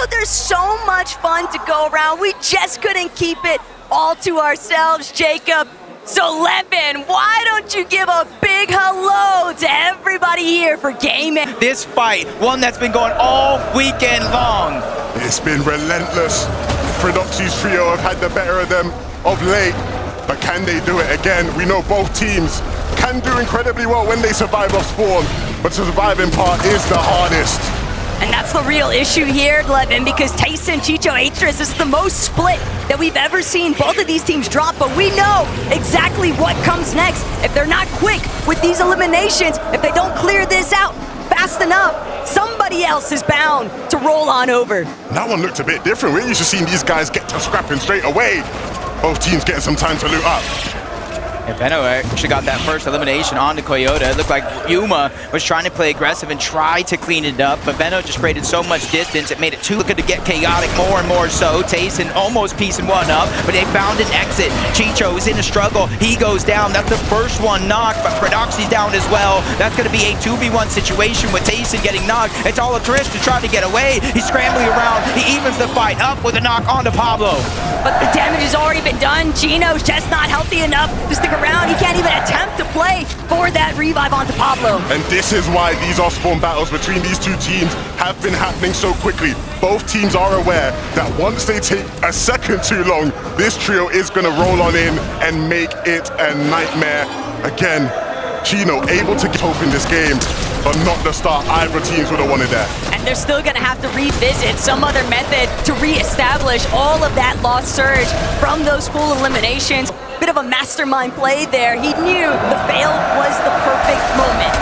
there's so much fun to go around. We just couldn't keep it all to ourselves, Jacob. So Levin, why don't you give a big hello to everybody here for GameMode? This fight, one that's been going all weekend long. It's been relentless. Prodoxy's trio have had the better of them of late, but can they do it again? We know both teams can do incredibly well when they survive off spawn, but the surviving part is the hardest. And that's the real issue here, Levin, because Tyson, Chicho, Atris is the most split that we've ever seen both of these teams drop, but we know exactly what comes next. If they're not quick with these eliminations, if they don't clear this out fast enough, somebody else is bound to roll on over. That one looked a bit different. We're used to seeing these guys get to scrapping straight away. Both teams getting some time to loot up. And Benno actually got that first elimination on the Coyote. It looked like Yuma was trying to play aggressive and try to clean it up, but Benno just created so much distance, it made it too good to get chaotic more and more so. Tayson almost piecing one up, but they found an exit. Chicho is in a struggle. He goes down. That's the first one knocked, but Prodoxy's down as well. That's going to be a 2v1 situation with Tayson getting knocked. It's all a Chris to try to get away. He's scrambling around. He evens the fight up with a knock onto Pablo. But the damage has already been done. Gino's just not healthy enough to stick around. He can't even attempt to play for that revive onto Pablo. And this is why these off-spawn battles between these two teams have been happening so quickly. Both teams are aware that once they take a second too long, this trio is going to roll on in and make it a nightmare. Again, Gino able to get hope in this game, but not the start either teams would have wanted that. And they're still going to have to revisit some other method to reestablish all of that lost surge from those full eliminations. Bit of a mastermind play there. He knew the fail was the perfect moment.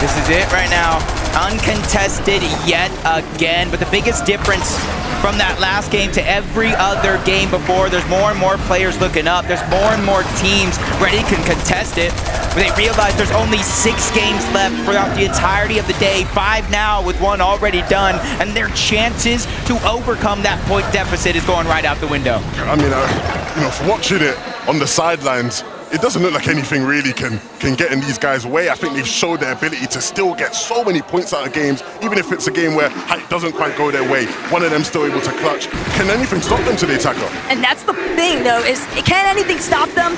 This is it right now. Uncontested yet again, but the biggest difference from that last game to every other game before, there's more and more players looking up. There's more and more teams ready to contest it. They realize there's only 6 games left throughout the entirety of the day, 5 now with 1 already done, and their chances to overcome that point deficit is going right out the window. I mean, for watching it on the sidelines, it doesn't look like anything really can get in these guys' way. I think they've showed their ability to still get so many points out of games, even if it's a game where it doesn't quite go their way. One of them still able to clutch. Can anything stop them today, Taco? And that's the thing, though, is can anything stop them?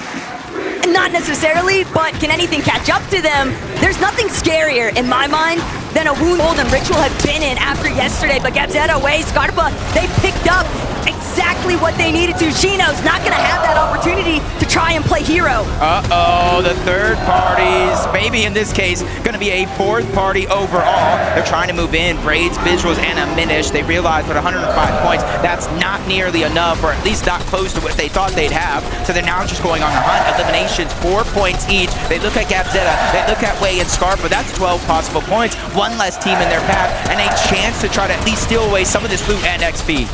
Not necessarily, but can anything catch up to them? There's nothing scarier, in my mind, than a wound Old and Ritual have been in after yesterday. But Gabzetta, Way, Scarpa, they picked up exactly what they needed to. Gino's not going to have that opportunity to try and play hero. Uh-oh, the third parties, maybe in this case, going to be a 4th party overall. They're trying to move in, Braids, Visuals, and a Minish. They realize with 105 points, that's not nearly enough, or at least not close to what they thought they'd have. So they're now just going on a hunt. Eliminations, 4 points each. They look at Gabzetta, they look at Way and Scarpa. That's 12 possible points. 1 less team in their path, and a chance to try to at least steal away some of this loot and XP.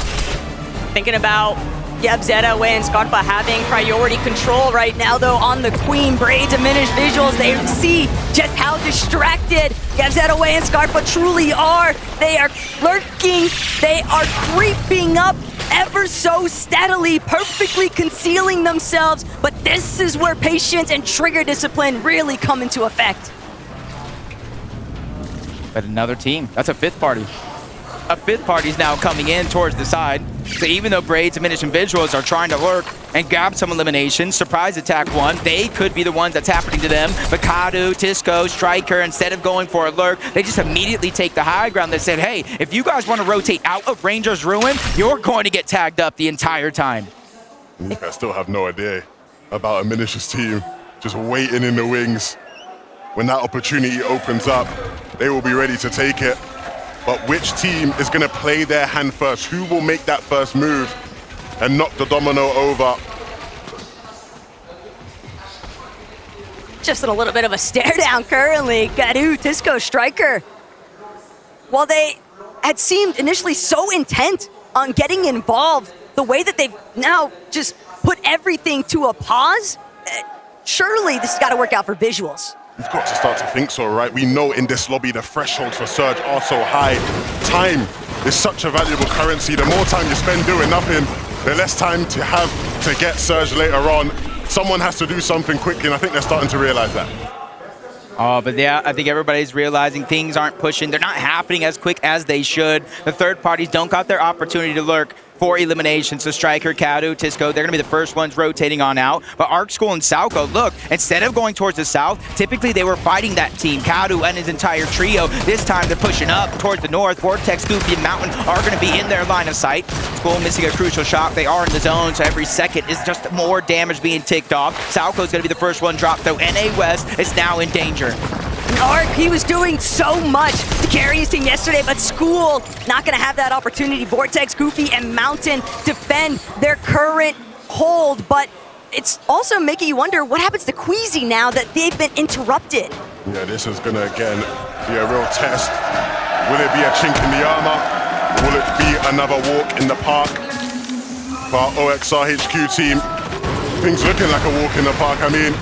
Thinking about Gabzetta, Way, and Scarpa having priority control right now, though, on the Queen. Braids, diminished Visuals. They see just how distracted Gabzetta, Way, and Scarpa truly are. They are lurking. They are creeping up ever so steadily, perfectly concealing themselves. But this is where patience and trigger discipline really come into effect. But another team, that's a 5th party. A 5th party's now coming in towards the side. So even though Braids, Diminish, and Visuals are trying to lurk and grab some eliminations, surprise attack 1, they could be the ones that's happening to them. But Kadu, Tisco, Striker, instead of going for a lurk, they just immediately take the high ground. They said, hey, if you guys want to rotate out of Ranger's Ruin, you're going to get tagged up the entire time. I still have no idea about a Minish's team just waiting in the wings. When that opportunity opens up, they will be ready to take it. But which team is going to play their hand first? Who will make that first move and knock the domino over? Just in a little bit of a stare down currently. Gadu, Tisco, Striker. While they had seemed initially so intent on getting involved, the way that they've now just put everything to a pause, surely this has got to work out for Visuals. We've got to start to think so, right? We know in this lobby the thresholds for Surge are so high. Time is such a valuable currency. The more time you spend doing nothing, the less time to have to get Surge later on. Someone has to do something quickly, and I think they're starting to realize that. Oh, but yeah, I think everybody's realizing things aren't pushing. They're not happening as quick as they should. The third parties don't got their opportunity to lurk for elimination. So Striker, Kadu, Tisco, they're going to be the first ones rotating on out. But Arc School and Salco, look, instead of going towards the south, typically they were fighting that team. Kadu and his entire trio. This time they're pushing up towards the north. Vortex, Goofy, and Mountain are going to be in their line of sight. School missing a crucial shot. They are in the zone, so every second is just more damage being ticked off. Salco's going to be the first one dropped, though. NA West is now in danger. Arc, he was doing so much to carry his team yesterday, but School not going to have that opportunity. Vortex, Goofy, and Mountain defend their current hold, but it's also making you wonder what happens to Queasy now that they've been interrupted. Yeah, this is going to, again, be a real test. Will it be a chink in the armor? Will it be another walk in the park? For our OXR HQ team, things looking like a walk in the park. I mean,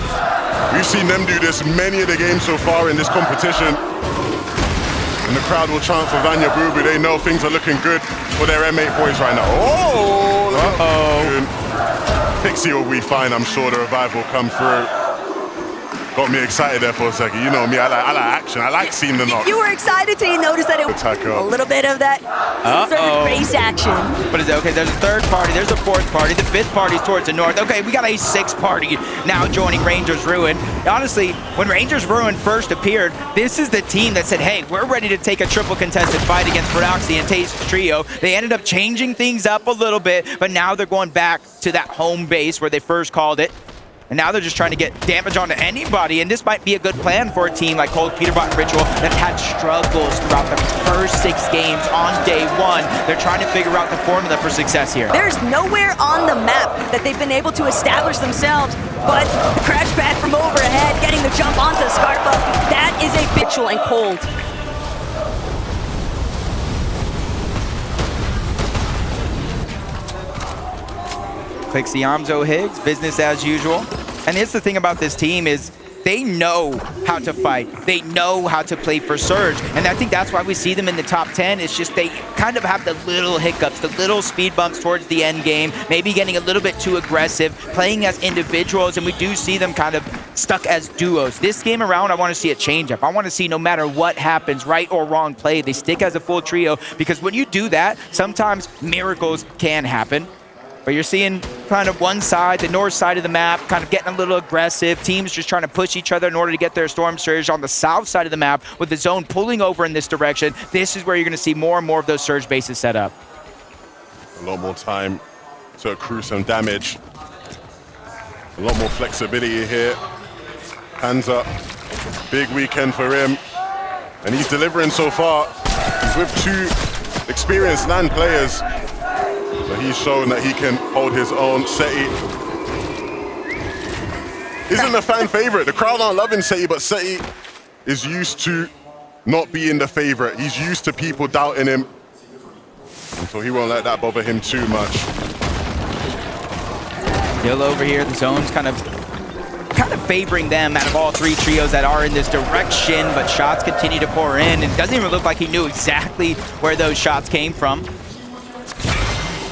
we've seen them do this many of the games so far in this competition. And the crowd will chant for Vanya Bubu. They know things are looking good for their M8 boys right now. Oh! Uh-oh. Pixie will be fine, I'm sure. The revive will come through. Got me excited there for a second. You know me, I like action. I like seeing the knock. You were excited till you noticed that it was a little bit of that third base action. But is it okay? There's a third party, there's a fourth party, the fifth party's towards the north. Okay, we got a sixth party now joining Rangers Ruin. Honestly, when Rangers Ruin first appeared, this is the team that said, hey, we're ready to take a triple contested fight against Prodoxy and Taste Trio. They ended up changing things up a little bit, but now they're going back to that home base where they first called it. And now they're just trying to get damage onto anybody, and this might be a good plan for a team like Cold Peterbot and Ritual that's had struggles throughout the first 6 games on day 1. They're trying to figure out the formula for success here. There's nowhere on the map that they've been able to establish themselves, but the crash pad from overhead, getting the jump onto Scarpa, that is a Ritual and Cold. Clicks the Amzo Higgs, business as usual. And here's the thing about this team is they know how to fight. They know how to play for Surge. And I think that's why we see them in the top 10. It's just they kind of have the little hiccups, the little speed bumps towards the end game, maybe getting a little bit too aggressive, playing as individuals, and we do see them kind of stuck as duos. This game around, I want to see a change up. I want to see no matter what happens, right or wrong play, they stick as a full trio, because when you do that, sometimes miracles can happen. But you're seeing kind of one side, the north side of the map, kind of getting a little aggressive. Teams just trying to push each other in order to get their Storm Surge. On the south side of the map, with the zone pulling over in this direction, this is where you're going to see more and more of those Surge bases set up. A lot more time to accrue some damage. A lot more flexibility here. Hands up. Big weekend for him. And he's delivering so far. He's with 2 experienced LAN players. So he's shown that he can hold his own. Seti isn't a fan favorite. The crowd aren't loving Seti, but Seti is used to not being the favorite. He's used to people doubting him. And so he won't let that bother him too much. Still over here, the zone's kind of favoring them out of all 3 trios that are in this direction, but shots continue to pour in. And it doesn't even look like he knew exactly where those shots came from.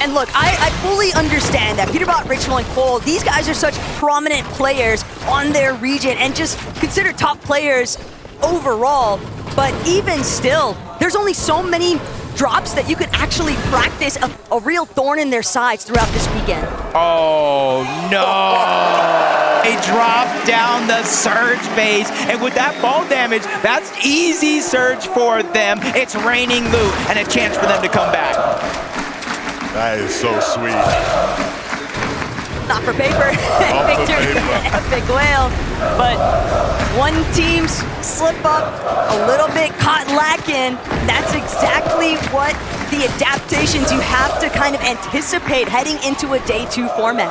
And look, I fully understand that Peterbot, Ritual, and Cole, these guys are such prominent players on their region and just considered top players overall. But even still, there's only so many drops that you could actually practice a real thorn in their sides throughout this weekend. Oh, no! They drop down the Surge base, and with that fall damage, that's easy Surge for them. It's raining loot and a chance for them to come back. That is so sweet. Not for paper. Victory, epic whale. But one team's slip up, a little bit caught lacking. That's exactly what the adaptations you have to kind of anticipate heading into a day 2 format.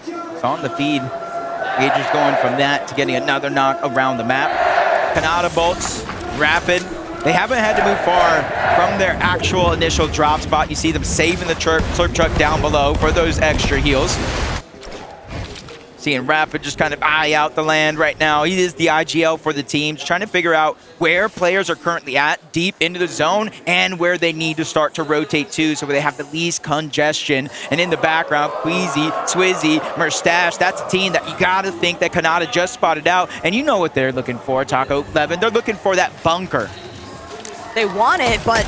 It's on the feed. Gagers going from that to getting another knock around the map. Canada bolts, rapid. They haven't had to move far from their actual initial drop spot. You see them saving the slurp truck down below for those extra heals. Seeing Rapid just kind of eye out the land right now. He is the IGL for the team, just trying to figure out where players are currently at, deep into the zone, and where they need to start to rotate to, so where they have the least congestion. And in the background, Queasy, Swizzy, Merstash, that's a team that you gotta think that Kanata just spotted out. And you know what they're looking for, Taco 11. They're looking for that bunker. They want it, but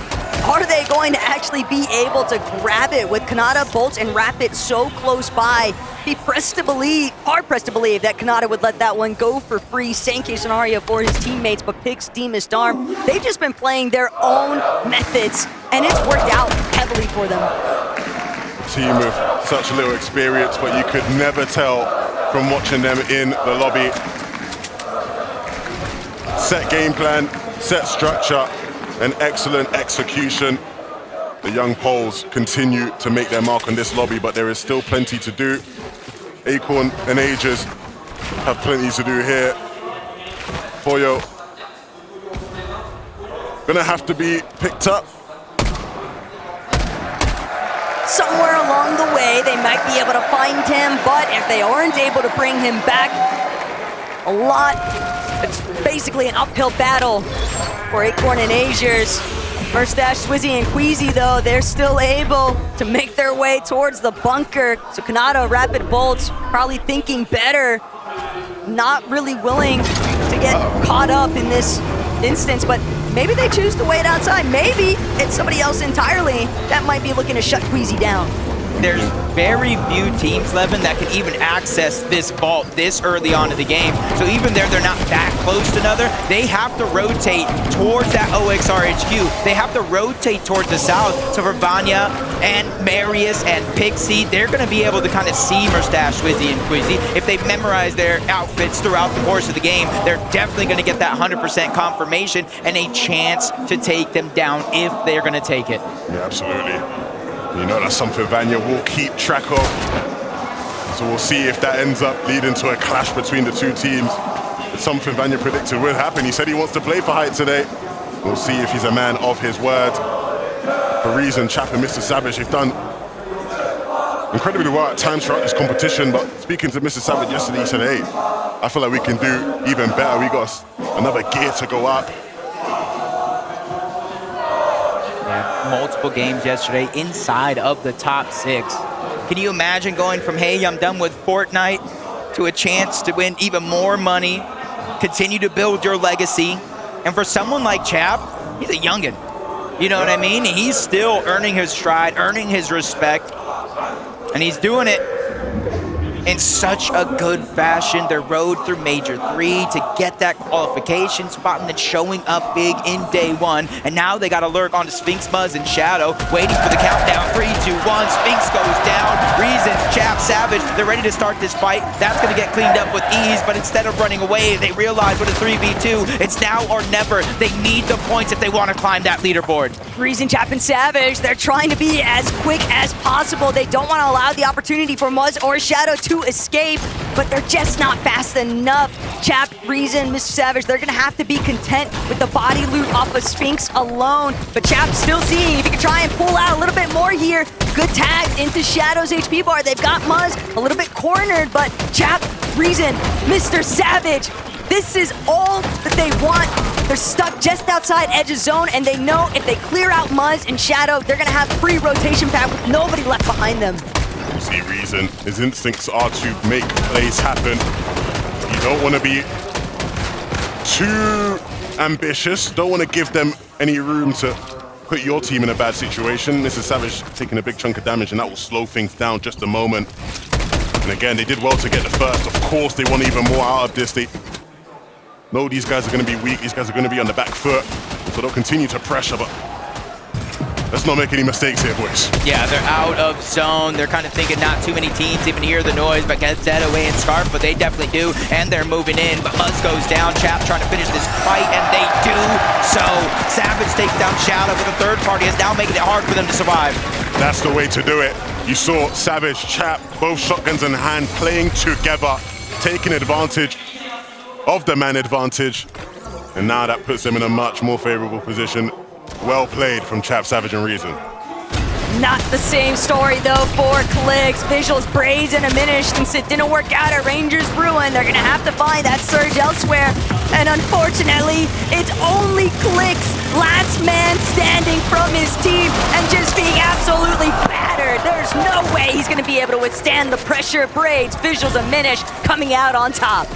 are they going to actually be able to grab it with Kanata, Bolts, and Rapid so close by? Be pressed to believe, hard pressed to believe that Kanata would let that one go for free. Same case scenario for his teammates, but picks Demon's Arm. They've just been playing their own methods, and it's worked out heavily for them. Team with such little experience, but you could never tell from watching them in the lobby. Set game plan, set structure, and excellent execution. The young Poles continue to make their mark on this lobby, but there is still plenty to do. Acorn and Aegis have plenty to do here. Foyo gonna have to be picked up. Somewhere along the way, they might be able to find him, but if they aren't able to bring him back, it's basically an uphill battle for Acorn and Aegis. Merstash, Swizzy, and Queasy, though, they're still able to make their way towards the bunker. So Kanata, Rapid, Bolts, probably thinking better, not really willing to get caught up in this instance, but maybe they choose to wait outside. Maybe it's somebody else entirely that might be looking to shut Queasy down. There's very few teams, Levin, that can even access this vault this early on in the game. So even there, they're not that close to another. They have to rotate towards that OXR HQ. They have to rotate towards the south. So for Vanya and Marius and Pixie, they're going to be able to kind of see Merstash, Swizzy, and Quizzy. If they memorize their outfits throughout the course of the game, they're definitely going to get that 100% confirmation and a chance to take them down if they're going to take it. Yeah, absolutely. You know, that's something Vanya will keep track of. So we'll see if that ends up leading to a clash between the two teams. It's something Vanya predicted would happen. He said he wants to play for Height today. We'll see if he's a man of his word. For reason, Chap and Mr. Savage have done incredibly well at times throughout this competition, but speaking to Mr. Savage yesterday, he said, hey, I feel like we can do even better. We got another gear to go up. Multiple games yesterday inside of the top 6. Can you imagine going from, hey, I'm done with Fortnite, to a chance to win even more money, continue to build your legacy? And for someone like Chap, he's a youngin'. You know what I mean? He's still earning his stride, earning his respect, and he's doing it in such a good fashion. They rode through Major 3 to get that qualification spot and then showing up big in day 1. And now they got to lurk onto Sphinx, Muzz, and Shadow, waiting for the countdown. 3, 2, 1, Sphinx goes down. Reason, Chap, Savage, they're ready to start this fight. That's going to get cleaned up with ease, but instead of running away, they realize with a 3v2, it's now or never. They need the points if they want to climb that leaderboard. Reason, Chap, and Savage, they're trying to be as quick as possible. They don't want to allow the opportunity for Muzz or Shadow to escape, but they're just not fast enough. Chap, Reason, Mr. Savage, they're gonna have to be content with the body loot off of Sphinx alone, but Chap's still seeing if he can try and pull out a little bit more here. Good tag into Shadow's HP bar. They've got Muzz a little bit cornered, but Chap, Reason, Mr. Savage, this is all that they want. They're stuck just outside edge of zone, and they know if they clear out Muzz and Shadow, they're gonna have free rotation path with nobody left behind them. You see Reason, his instincts are to make plays happen. You don't want to be too ambitious, don't want to give them any room to put your team in a bad situation. Mr. Savage taking a big chunk of damage, and that will slow things down just a moment. And again, they did well to get the first. Of course, they want even more out of this. They know these guys are going to be weak, these guys are going to be on the back foot, so they'll continue to pressure, but let's not make any mistakes here, boys. Yeah, they're out of zone. They're kind of thinking not too many teams even hear the noise, but get Zed away and Scarf, but they definitely do, and they're moving in, but Muzz goes down. Chap trying to finish this fight, and they do so. Savage takes down Shadow, but the third party is now making it hard for them to survive. That's the way to do it. You saw Savage, Chap, both shotguns in hand, playing together, taking advantage of the man advantage, and now that puts them in a much more favorable position. Well played from Chap, Savage, and Reason. Not the same story though for Clicks. Visuals, Braids, and Diminish. Since it didn't work out at Rangers Ruin, they're gonna have to find that surge elsewhere. And unfortunately, it's only Clicks, last man standing from his team and just being absolutely battered. There's no way he's gonna be able to withstand the pressure. Braids, Visuals, and Diminish coming out on top.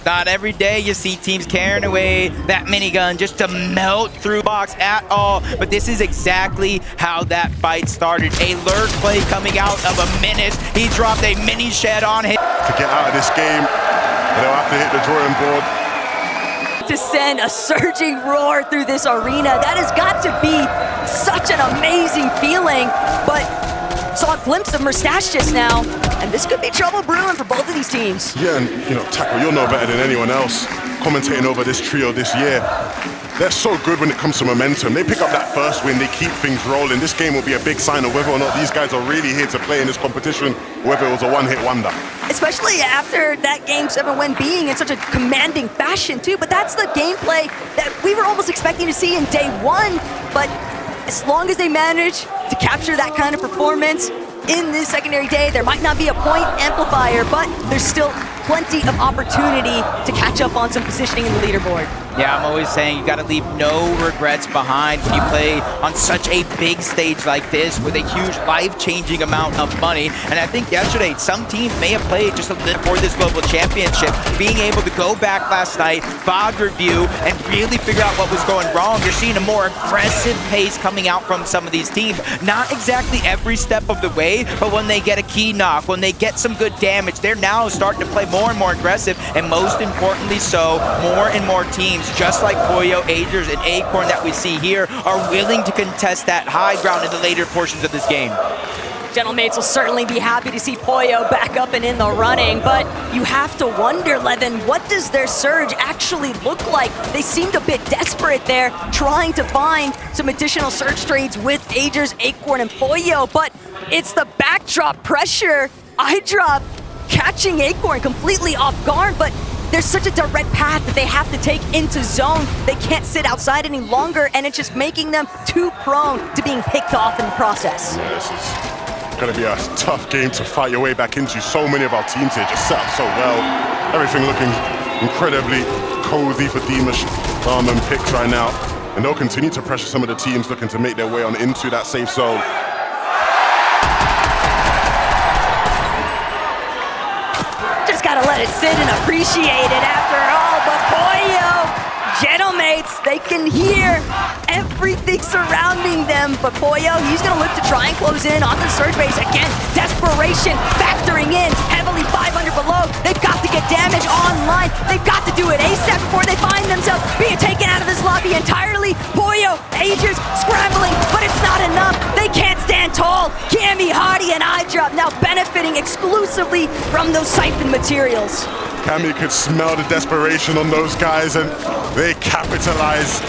Not every day you see teams carrying away that minigun just to melt through box at all, but this is exactly how that fight started. A lurk play coming out of a Menace. He dropped a mini shed on him. To get out of this game, they'll have to hit the drawing board. To send a surging roar through this arena, that has got to be such an amazing feeling, but saw a glimpse of Mustache just now, and this could be trouble brewing for both of these teams. Yeah, and you know, Tackle, you'll know better than anyone else, commentating over this trio this year. They're so good when it comes to momentum. They pick up that first win, they keep things rolling. This game will be a big sign of whether or not these guys are really here to play in this competition, or whether it was a one-hit wonder. Especially after that Game 7 win being in such a commanding fashion too, but that's the gameplay that we were almost expecting to see in day one, but as long as they manage to capture that kind of performance in this secondary day, there might not be a point amplifier, but there's still plenty of opportunity to catch up on some positioning in the leaderboard. Yeah, I'm always saying you got to leave no regrets behind when you play on such a big stage like this with a huge life-changing amount of money. And I think yesterday, some teams may have played just a little for this global championship. Being able to go back last night, VOD review, and really figure out what was going wrong. You're seeing a more aggressive pace coming out from some of these teams. Not exactly every step of the way, but when they get a key knock, when they get some good damage, they're now starting to play more and more aggressive, and most importantly so, more and more teams, just like Pollo, Agers, and Acorn that we see here, are willing to contest that high ground in the later portions of this game. Gentlemates will certainly be happy to see Pollo back up and in the running, but you have to wonder, Levin, what does their surge actually look like? They seemed a bit desperate there, trying to find some additional surge trades with Agers, Acorn, and Pollo, but it's the backdrop pressure. iDrop catching Acorn completely off guard, but there's such a direct path that they have to take into zone. They can't sit outside any longer, and it's just making them too prone to being picked off in the process. Yeah, this is going to be a tough game to fight your way back into. So many of our teams here just set up so well. Everything looking incredibly cozy for Dimash, and Picks right now. And they'll continue to pressure some of the teams looking to make their way on into that safe zone. Gotta let it sit and appreciate it after all, but Pollo, Gentlemates, they can hear everything surrounding them, but Pollo, he's gonna look to try and close in on the surge base. Again, desperation factoring in, heavily 500 below. They've got to get damage online. They've got to do it ASAP before they find themselves being taken out of this lobby entirely. Pollo, Agers, scrambling, but it's not enough. They can't stand tall. Cammy, Hottie, and iDrop now benefiting exclusively from those siphon materials. Cammy could smell the desperation on those guys, and they capitalize.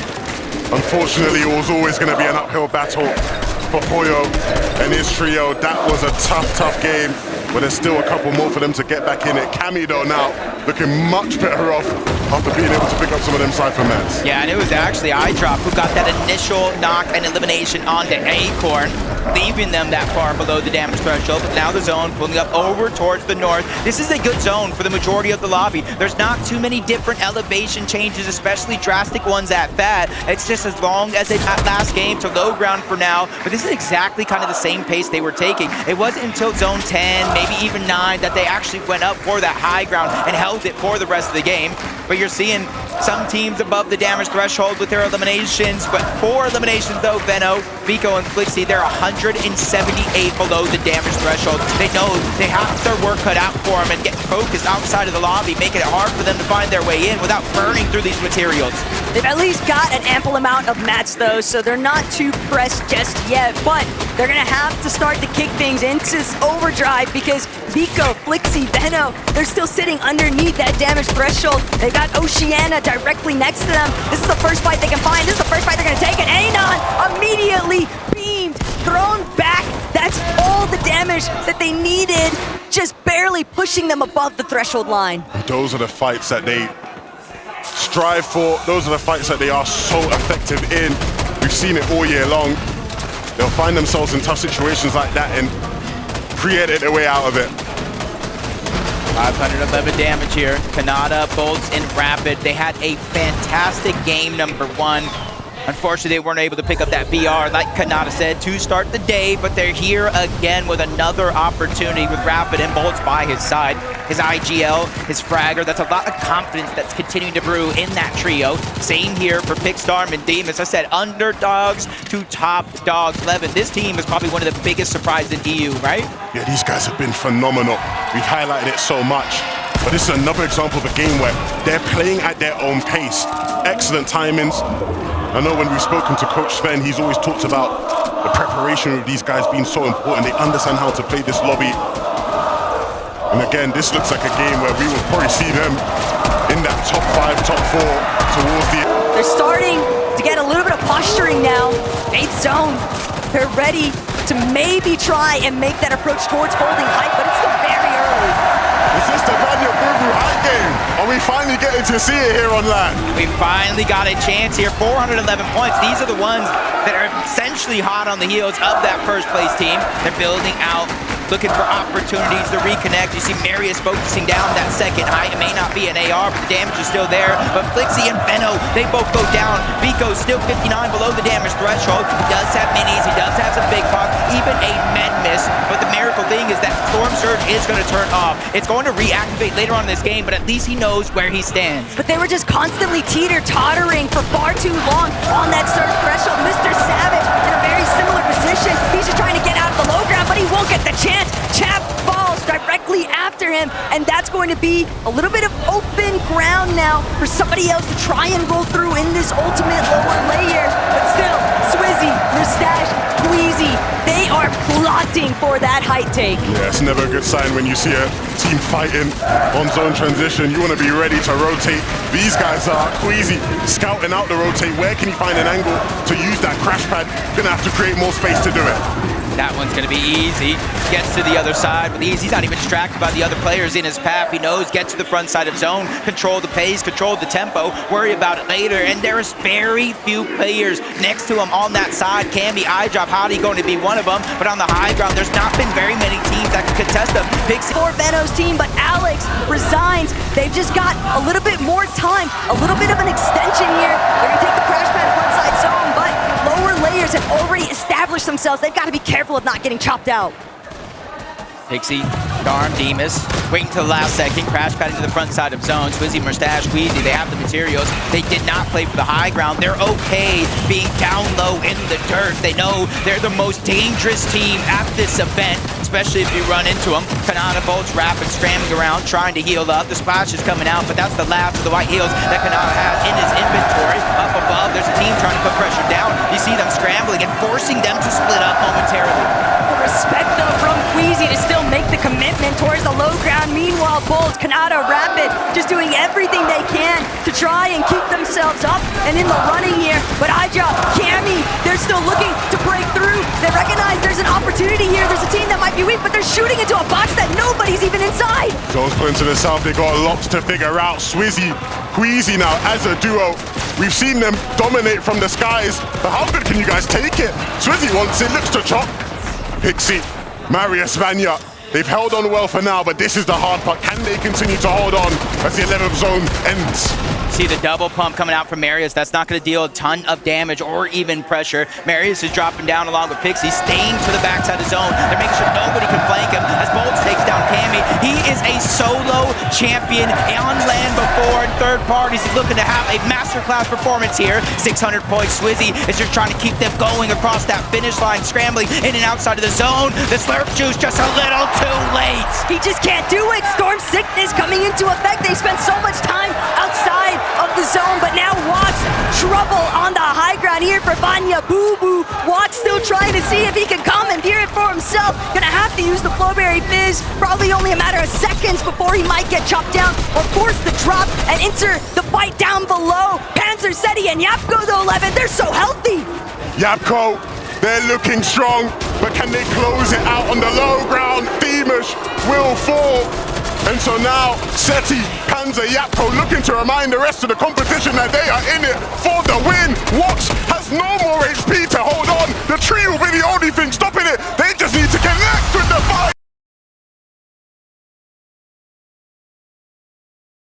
Unfortunately, it was always going to be an uphill battle for Pollo and his trio. That was a tough game, but there's still a couple more for them to get back in it. Cammy, though, now looking much better off after being able to pick up some of them Cypher mats. Yeah, and it was actually iDrop who got that initial knock and elimination onto Acorn, leaving them that far below the damage threshold. But now the zone pulling up over towards the north. This is a good zone for the majority of the lobby. There's not too many different elevation changes, especially drastic ones at that. It's just as long as they got last game to low ground for now. But this is exactly kind of the same pace they were taking. It wasn't until zone 10, maybe even 9, that they actually went up for that high ground and held it for the rest of the game. But you're seeing some teams above the damage threshold with their eliminations, but 4 eliminations though, Venno, Vico, and Flixie, they're 178 below the damage threshold. They know they have their work cut out for them and get focused outside of the lobby, making it hard for them to find their way in without burning through these materials. They've at least got an ample amount of mats though, so they're not too pressed just yet, but they're gonna have to start to kick things into overdrive because Vico, Flixie, Venno, they're still sitting underneath that damage threshold. They've got Oceana directly next to them. This is the first fight they can find. This is the first fight they're gonna take, and Anon immediately beamed, thrown back. That's all the damage that they needed, just barely pushing them above the threshold line. Those are the fights that they strive for. Those are the fights that they are so effective in. We've seen it all year long. they'll find themselves in tough situations like that and create their way out of it. 511 damage here. Kanata, Bolts, and Rapid. They had a fantastic game number one. Unfortunately, they weren't able to pick up that VR, like Kanata said, to start the day, but they're here again with another opportunity with Rapid and Bolts by his side. His IGL, his Fragger, that's a lot of confidence that's continuing to brew in that trio. Same here for Pixstorm and Demus. I said underdogs to top dogs. Levin, this team is probably one of the biggest surprises in EU, right? Yeah, these guys have been phenomenal. We've highlighted it so much. But this is another example of a game where they're playing at their own pace. Excellent timings. I know when we've spoken to Coach Sven, he's always talked about the preparation of these guys being so important. They understand how to play this lobby. And again, this looks like a game where we will probably see them in that top 5, top 4 towards the... They're starting to get a little bit of posturing now. 8th zone. They're ready to maybe try and make that approach towards holding height, but it's still very early. Is this the Vanya Boo-Boo height game? Are we finally getting to see it here on land? We finally got a chance here. 411 points. These are the ones that are essentially hot on the heels of that first place team. They're building out, looking for opportunities to reconnect. You see Marius focusing down that second height. It may not be an AR, but the damage is still there. But Flixie and Benno, they both go down. Vico's still 59 below the damage threshold. He does have minis. He does have some big pop, even a med miss. But the miracle thing is that Storm Surge is going to turn off. It's going to reactivate later on in this game, but at least he knows where he stands. But they were just constantly teeter-tottering for far too long on that surge threshold. Mr. Savage in a very similar position. He's just trying to get out of the low ground, but he won't get the chance. Chap falls directly after him, and that's going to be a little bit of open ground now for somebody else to try and roll through in this ultimate lower layer. But still, Swizzy, Mustache, Queasy, they are plotting for that height take. Yeah, it's never a good sign when you see a team fighting on zone transition. You want to be ready to rotate. These guys are Queasy scouting out the rotate. Where can he find an angle to use that crash pad? Gonna have to create more space to do it. That one's going to be easy. Gets to the other side with ease. He's not even distracted by the other players in his path. He knows, get to the front side of zone, control the pace, control the tempo, worry about it later. And there's very few players next to him on that side. Camby, iDrop, Hottie going to be one of them. But on the high ground, there's not been very many teams that can contest them. Pixie For Benno's team, but Alex resigns. They've just got a little bit more time, a little bit of an extension here. They're going to take the crash pad front side zone, but lower layers have already established themselves. They've got to be careful of not getting chopped out. Pixie, Darm, Demus, waiting till the last second, crash pad into the front side of zone. Swizzy, Mustache, Queasy, they have the materials. They did not play for the high ground. They're okay being down low in the dirt. They know they're the most dangerous team at this event, especially if you run into them. Kanata, Bolts, Rapid, scrambling around, trying to heal up. The splash is coming out, but that's the last of the white heals that Kanata has in his inventory. Up above, there's a team trying to put pressure down. You see them scrambling and forcing them to split up momentarily. The respect, though, from Queasy to still make the commitment towards the low ground. Meanwhile, Bolts, Kanata, Rapid, just doing everything they can to try and keep themselves up and in the running here. But iDrop, Cammy, they're still looking to break through. They recognize there's an opportunity here. There's a team that might be weak, but they're shooting into a box that nobody's even inside. Zone's put into the south. They got lots to figure out. Swizzy, Queasy now as a duo. We've seen them dominate from the skies, but how good can you guys take it? Swizzy wants it, looks to chop. Pixie, Marius, Vanya, they've held on well for now, but this is the hard part. Can they continue to hold on as the 11th zone ends? See the double pump coming out from Marius. That's not going to deal a ton of damage or even pressure. Marius is dropping down along with Pixie, staying to the backside of zone. They're making sure nobody can flank him as Bolts takes down Cammy. He is a solo champion on land before, and third parties is looking to have a masterclass performance here. 600 points. Swizzy is just trying to keep them going across that finish line, scrambling in and outside of the zone. The slurp juice just a little too late. He just can't do it. Storm sickness coming into effect. They spent so much time outside of the zone, but now Watts trouble on the high ground here for Vanya Boo-Boo. Watts still trying to see if he can commandeer it for himself. Gonna have to use the Flowberry Fizz. Probably only a matter of seconds before he might get chopped down or force the drop and enter the fight down below. Panzer Seti and Yapko, though, 11, they're so healthy. Yapko, they're looking strong, but can they close it out on the low ground? Demus will fall. And so now, Seti, Panzer, Yapko looking to remind the rest of the competition that they are in it for the win. Watts has no more HP to hold on. The tree will